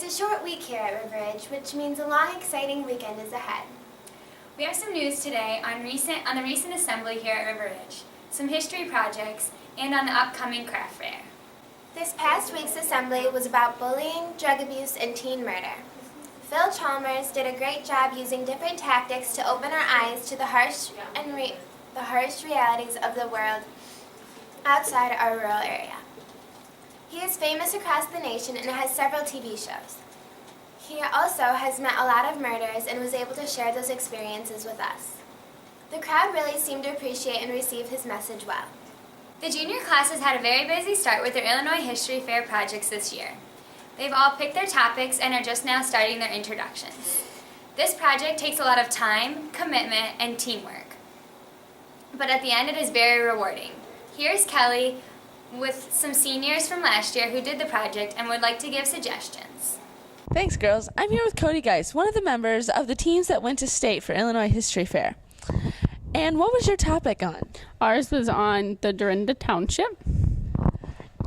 It's a short week here at River Ridge, which means a long, exciting weekend is ahead. We have some news today on the recent assembly here at River Ridge, some history projects, and on the upcoming craft fair. This past week's assembly was about bullying, drug abuse, and teen murder. Phil Chalmers did a great job using different tactics to open our eyes to the harsh realities of the world outside our rural area. He is famous across the nation and has several TV shows. He also has met a lot of murderers and was able to share those experiences with us. The crowd really seemed to appreciate and receive his message well. The junior classes had a very busy start with their Illinois History Fair projects this year. They've all picked their topics and are just now starting their introductions. This project takes a lot of time, commitment, and teamwork. But at the end it is very rewarding. Here's Kelly with some seniors from last year who did the project and would like to give suggestions. Thanks, girls. I'm here with Cody Geis, one of the members of the teams that went to state for Illinois History Fair. And what was your topic on? Ours was on the Dorinda Township.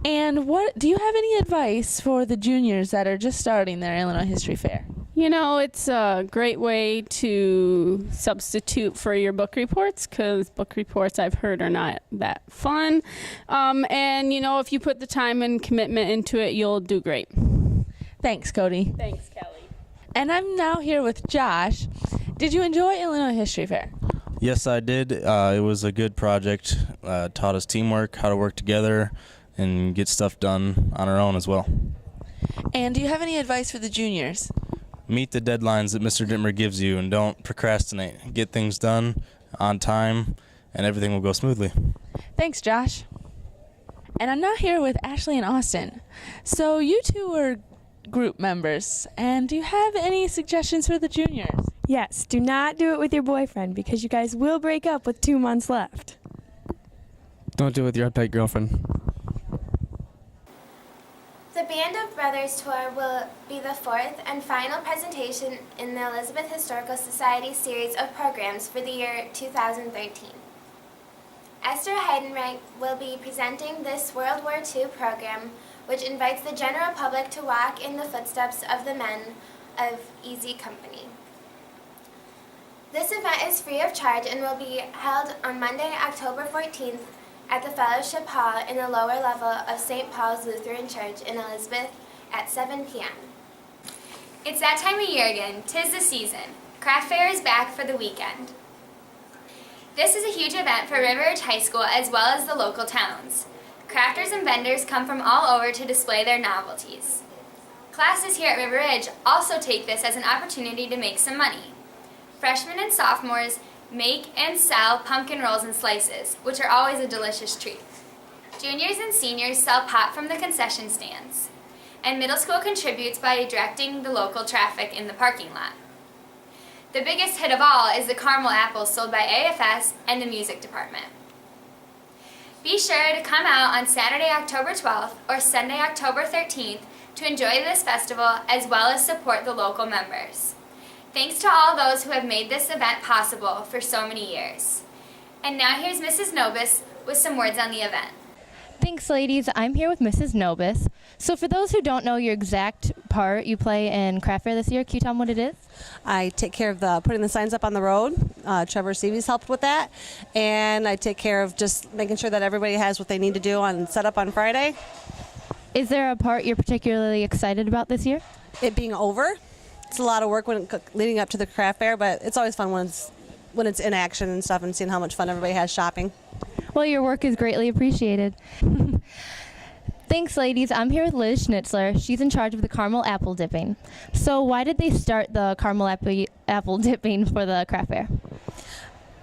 And what do you have any advice for the juniors that are just starting their Illinois History Fair? You know, it's a great way to substitute for your book reports, because book reports I've heard are not that fun. And, you know, if you put the time and commitment into it, you'll do great. Thanks, Cody. Thanks, Kelly. And I'm now here with Josh. Did you enjoy Illinois History Fair? Yes, I did. It was a good project. Taught us teamwork, how to work together, and get stuff done on our own as well. And do you have any advice for the juniors? Meet the deadlines that Mr. Dittmer gives you and don't procrastinate. Get things done on time and everything will go smoothly. Thanks, Josh. And I'm now here with Ashley and Austin. So you two are group members, and do you have any suggestions for the juniors? Yes, do not do it with your boyfriend because you guys will break up with 2 months left. Don't do it with your uptight girlfriend. The Band of Brothers tour will be the 4th and final presentation in the Elizabeth Historical Society series of programs for the year 2013. Esther Heidenreich will be presenting this World War II program, which invites the general public to walk in the footsteps of the men of Easy Company. This event is free of charge and will be held on Monday, October 14th at the Fellowship Hall in the lower level of St. Paul's Lutheran Church in Elizabeth at 7 p.m. It's that time of year again. 'Tis the season. Craft Fair is back for the weekend. This is a huge event for River Ridge High School as well as the local towns. Crafters and vendors come from all over to display their novelties. Classes here at River Ridge also take this as an opportunity to make some money. Freshmen and sophomores make and sell pumpkin rolls and slices, which are always a delicious treat. Juniors and seniors sell pot from the concession stands. And middle school contributes by directing the local traffic in the parking lot. The biggest hit of all is the caramel apples sold by AFS and the music department. Be sure to come out on Saturday, October 12th or Sunday, October 13th to enjoy this festival as well as support the local members. Thanks to all those who have made this event possible for so many years. And now here's Mrs. Nobis with some words on the event. Thanks, ladies. I'm here with Mrs. Nobis. So for those who don't know your exact part you play in Craft Fair this year, can you tell them what it is? I take care of putting the signs up on the road. Trevor Stevie's helped with that. And I take care of just making sure that everybody has what they need to do on setup on Friday. Is there a part you're particularly excited about this year? It being over. It's a lot of work leading up to the Craft Fair, but it's always fun when it's in action and stuff and seeing how much fun everybody has shopping. Well, your work is greatly appreciated. Thanks, ladies. I'm here with Liz Schnitzler. She's in charge of the caramel apple dipping. So why did they start the caramel apple dipping for the Craft Fair?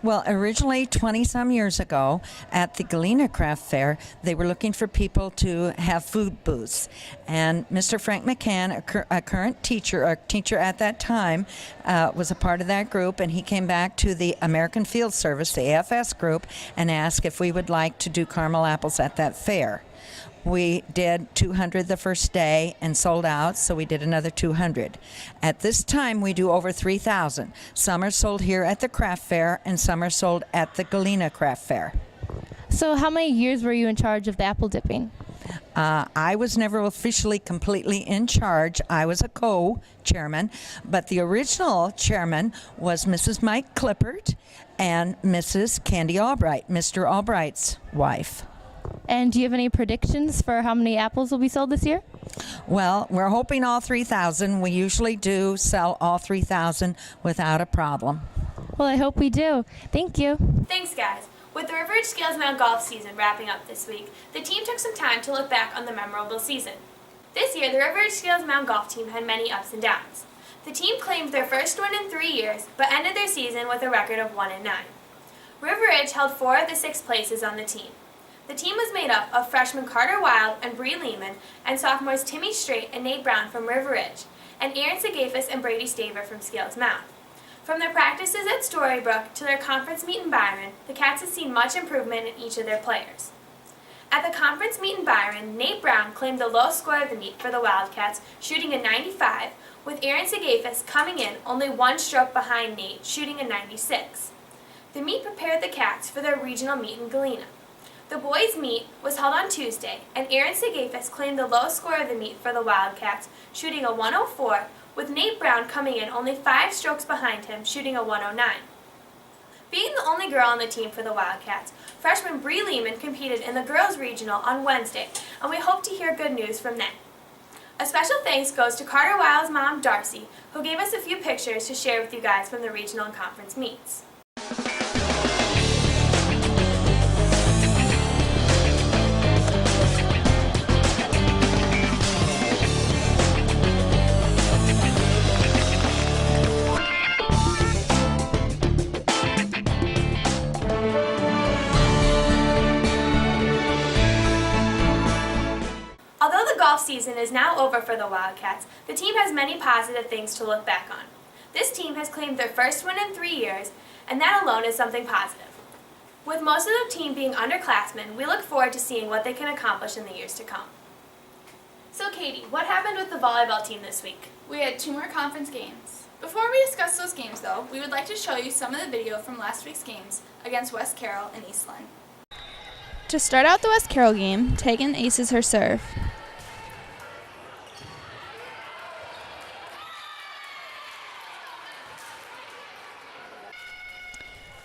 Well, originally 20-some years ago at the Galena Craft Fair, they were looking for people to have food booths. And Mr. Frank McCann, a current teacher at that time, was a part of that group, and he came back to the American Field Service, the AFS group, and asked if we would like to do caramel apples at that fair. We did 200 the first day and sold out, so we did another 200. At this time, we do over 3,000. Some are sold here at the craft fair, and some are sold at the Galena Craft Fair. So how many years were you in charge of the apple dipping? I was never officially completely in charge. I was a co-chairman, but the original chairman was Mrs. Mike Clippert and Mrs. Candy Albright, Mr. Albright's wife. And do you have any predictions for how many apples will be sold this year? Well, we're hoping all 3,000. We usually do sell all 3,000 without a problem. Well, I hope we do. Thank you. Thanks, guys. With the River Ridge Scales Mound golf season wrapping up this week, the team took some time to look back on the memorable season. This year, the River Ridge Scales Mound golf team had many ups and downs. The team claimed their first win in 3 years, but ended their season with a record of 1-9. River Ridge held 4 of the 6 places on the team. The team was made up of freshmen Carter Wild and Bree Lehman and sophomores Timmy Strait and Nate Brown from River Ridge, and Aaron Sagafis and Brady Staver from Scales Mound. From their practices at Storybrooke to their conference meet in Byron, the Cats have seen much improvement in each of their players. At the conference meet in Byron, Nate Brown claimed the lowest score of the meet for the Wildcats, shooting a 95, with Aaron Sagafis coming in only 1 stroke behind Nate, shooting a 96. The meet prepared the Cats for their regional meet in Galena. The boys' meet was held on Tuesday, and Aaron Sagafis claimed the lowest score of the meet for the Wildcats, shooting a 104, with Nate Brown coming in only 5 strokes behind him, shooting a 109. Being the only girl on the team for the Wildcats, freshman Bree Lehman competed in the girls' regional on Wednesday, and we hope to hear good news from them. A special thanks goes to Carter Wild's mom, Darcy, who gave us a few pictures to share with you guys from the regional and conference meets. Although the golf season is now over for the Wildcats, the team has many positive things to look back on. This team has claimed their first win in 3 years, and that alone is something positive. With most of the team being underclassmen, we look forward to seeing what they can accomplish in the years to come. So Katie, what happened with the volleyball team this week? We had 2 more conference games. Before we discuss those games though, we would like to show you some of the video from last week's games against West Carroll and Eastland. To start out the West Carroll game, Tegan aces her serve.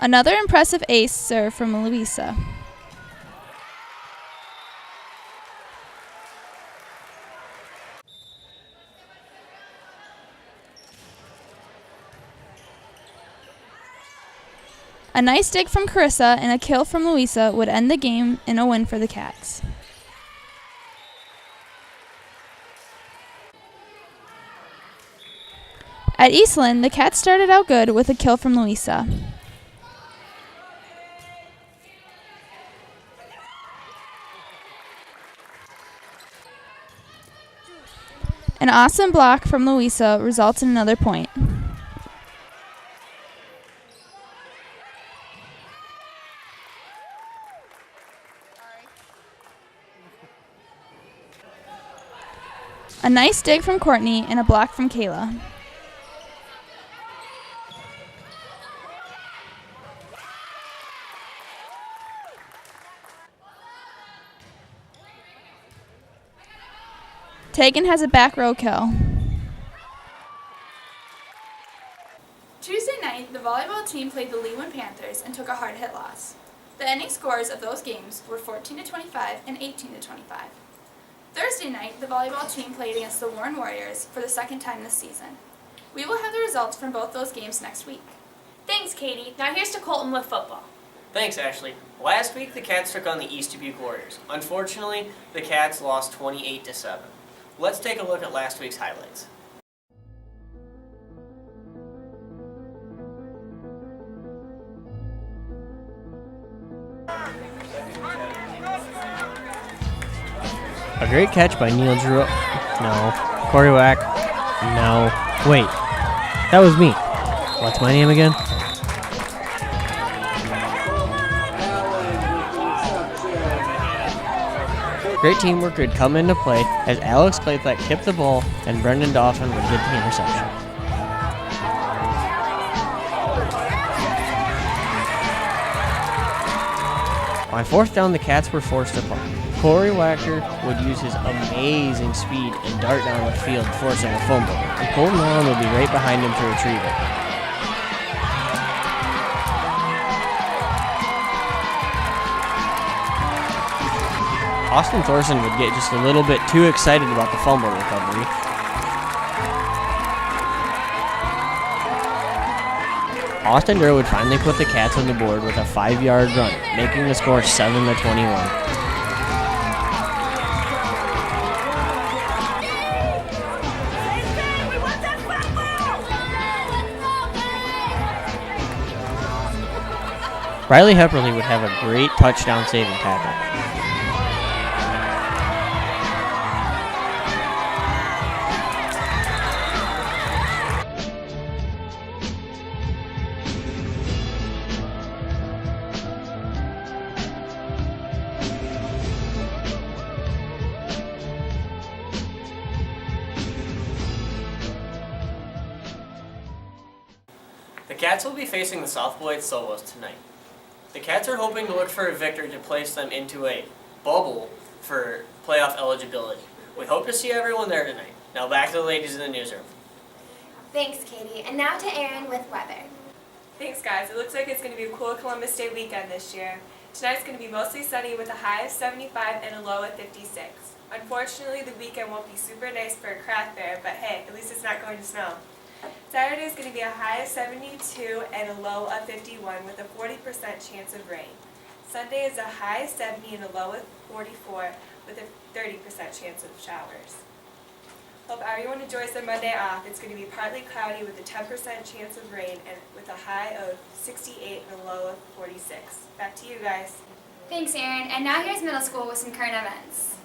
Another impressive ace serve from Louisa. A nice dig from Carissa and a kill from Louisa would end the game in a win for the Cats. At Eastland, the Cats started out good with a kill from Louisa. An awesome block from Louisa results in another point. A nice dig from Courtney and a block from Kayla. Tegan has a back row kill. Tuesday night, the volleyball team played the Leewood Panthers and took a hard-hit loss. The ending scores of those games were 14-25 and 18-25. Thursday night, the volleyball team played against the Warren Warriors for the second time this season. We will have the results from both those games next week. Thanks, Katie. Now here's to Colton with football. Thanks, Ashley. Last week, the Cats took on the East Dubuque Warriors. Unfortunately, the Cats lost 28-7. Let's take a look at last week's highlights. A great catch by Neil Drew. No. Corey Wack. No. Wait. That was me. What's my name again? Great teamwork would come into play as Alex Clayflat kipped the ball and Brendan Dawson would get the interception. On 4th down, the Cats were forced to punt. Corey Wacker would use his amazing speed and dart down the field, forcing a fumble, and Colton Holland would be right behind him to retrieve it. Austin Thorson would get just a little bit too excited about the fumble recovery. Austin Durr would finally put the Cats on the board with a 5-yard run, making the score 7-21. Riley Hepperly would have a great touchdown saving tackle. The Cats will be facing the South Beloit Solos tonight. The Cats are hoping to look for a victory to place them into a bubble for playoff eligibility. We hope to see everyone there tonight. Now back to the ladies in the newsroom. Thanks, Katie. And now to Erin with weather. Thanks, guys. It looks like it's going to be a cool Columbus Day weekend this year. Tonight's going to be mostly sunny with a high of 75 and a low of 56. Unfortunately, the weekend won't be super nice for a craft fair, but hey, at least it's not going to snow. Saturday is going to be a high of 72 and a low of 51 with a 40% chance of rain. Sunday is a high of 70 and a low of 44 with a 30% chance of showers. Hope everyone enjoys their Monday off. It's going to be partly cloudy with a 10% chance of rain and with a high of 68 and a low of 46. Back to you guys. Thanks, Erin. And now here's middle school with some current events.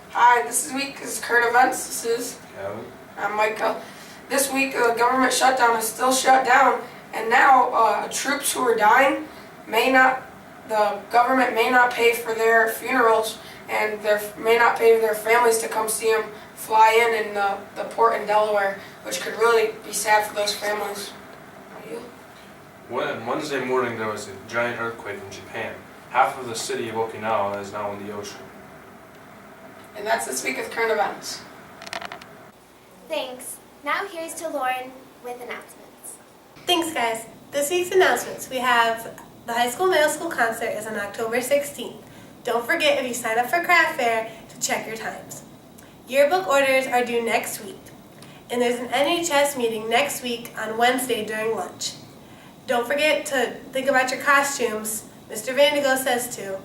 Hi, this week's current events. This is Kevin. I'm Micah. This week, the government shutdown is still shut down, and now troops who are dying the government may not pay for their funerals, and may not pay their families to come see them fly in the port in Delaware, which could really be sad for those families. Wednesday morning, there was a giant earthquake in Japan. Half of the city of Okinawa is now in the ocean. And that's this week of current events. Thanks. Now here's to Lauren with announcements. Thanks, guys. This week's announcements. We have the high school middle school concert is on October 16th. Don't forget, if you sign up for craft fair, to check your times. Yearbook orders are due next week. And there's an NHS meeting next week on Wednesday during lunch. Don't forget to think about your costumes. Mr. Vandigo says to.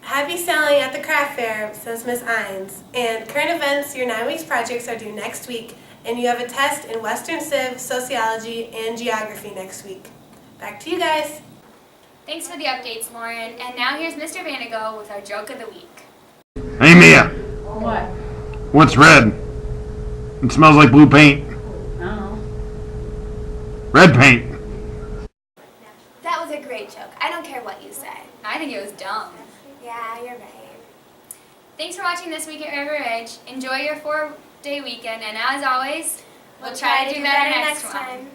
Happy selling at the craft fair, says Miss Ines. And current events, your 9 weeks projects are due next week, and you have a test in Western Civ, Sociology, and Geography next week. Back to you guys. Thanks for the updates, Lauren. And now here's Mr. Vandigo with our joke of the week. Hey Mia, What? what's red? It smells like blue paint. Oh. Red paint. That was a great joke. I don't care what you say. I think it was dumb. Yeah, you're right. Thanks for watching This Week at River Ridge. Enjoy your 4-day weekend, and as always, we'll try to do better next time.